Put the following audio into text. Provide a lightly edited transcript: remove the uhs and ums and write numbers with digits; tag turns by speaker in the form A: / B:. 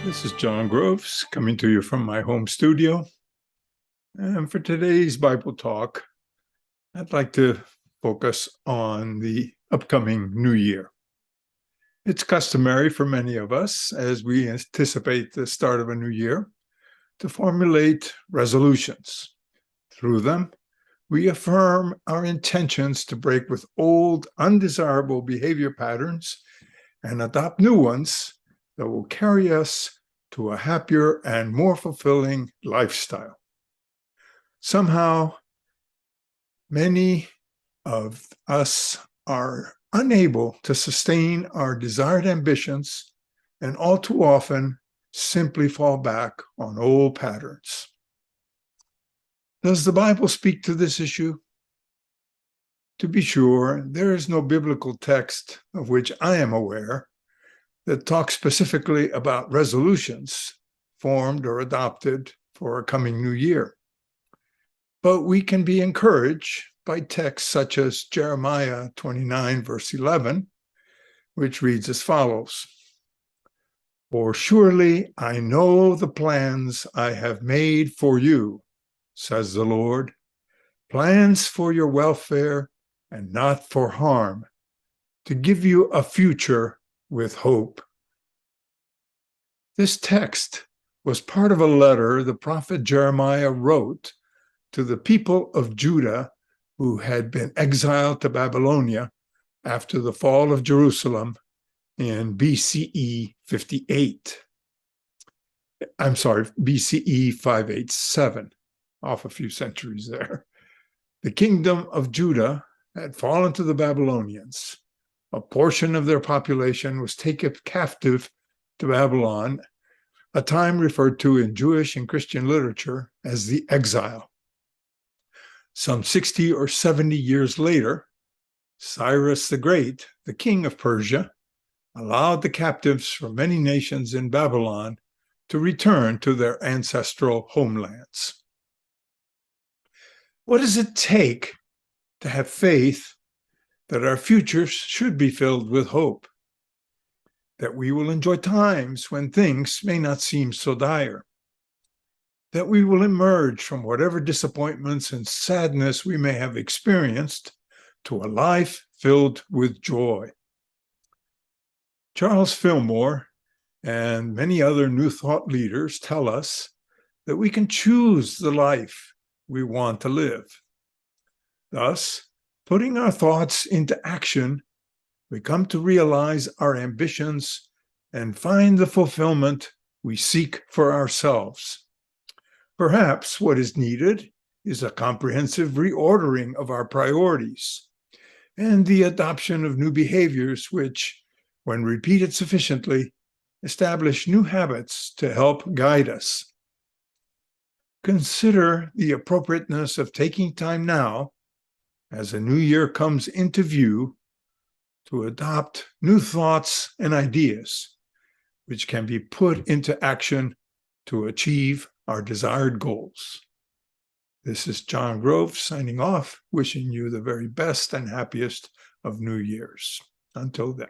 A: This is John Groves coming to you from my home studio. And for today's Bible talk, I'd like to focus on the upcoming new year. It's customary for many of us, as we anticipate the start of a new year, to formulate resolutions. Through them, we affirm our intentions to break with old, undesirable behavior patterns and adopt new ones that will carry us to a happier and more fulfilling lifestyle. Somehow, many of us are unable to sustain our desired ambitions and all too often simply fall back on old patterns. Does the Bible speak to this issue? To be sure, there is no biblical text of which I am aware that talks specifically about resolutions formed or adopted for a coming new year. But we can be encouraged by texts such as Jeremiah 29, verse 11, which reads as follows: "For surely I know the plans I have made for you, says the Lord, plans for your welfare and not for harm, to give you a future with hope." This text was part of a letter the prophet Jeremiah wrote to the people of Judah who had been exiled to Babylonia after the fall of Jerusalem in BCE 58. I'm sorry, BCE 587, off a few centuries there. The kingdom of Judah had fallen to the Babylonians. A portion of their population was taken captive to Babylon, a time referred to in Jewish and Christian literature as the exile. Some 60 or 70 years later, Cyrus the Great, the king of Persia, allowed the captives from many nations in Babylon to return to their ancestral homelands. What does it take to have faith that our futures should be filled with hope? That we will enjoy times when things may not seem so dire? That we will emerge from whatever disappointments and sadness we may have experienced to a life filled with joy? Charles Fillmore and many other New Thought leaders tell us that we can choose the life we want to live. Thus, putting our thoughts into action, we come to realize our ambitions and find the fulfillment we seek for ourselves. Perhaps what is needed is a comprehensive reordering of our priorities and the adoption of new behaviors which, when repeated sufficiently, establish new habits to help guide us. Consider the appropriateness of taking time now, as a new year comes into view, to adopt new thoughts and ideas which can be put into action to achieve our desired goals. This is John Groves signing off, wishing you the very best and happiest of New Year's. Until then.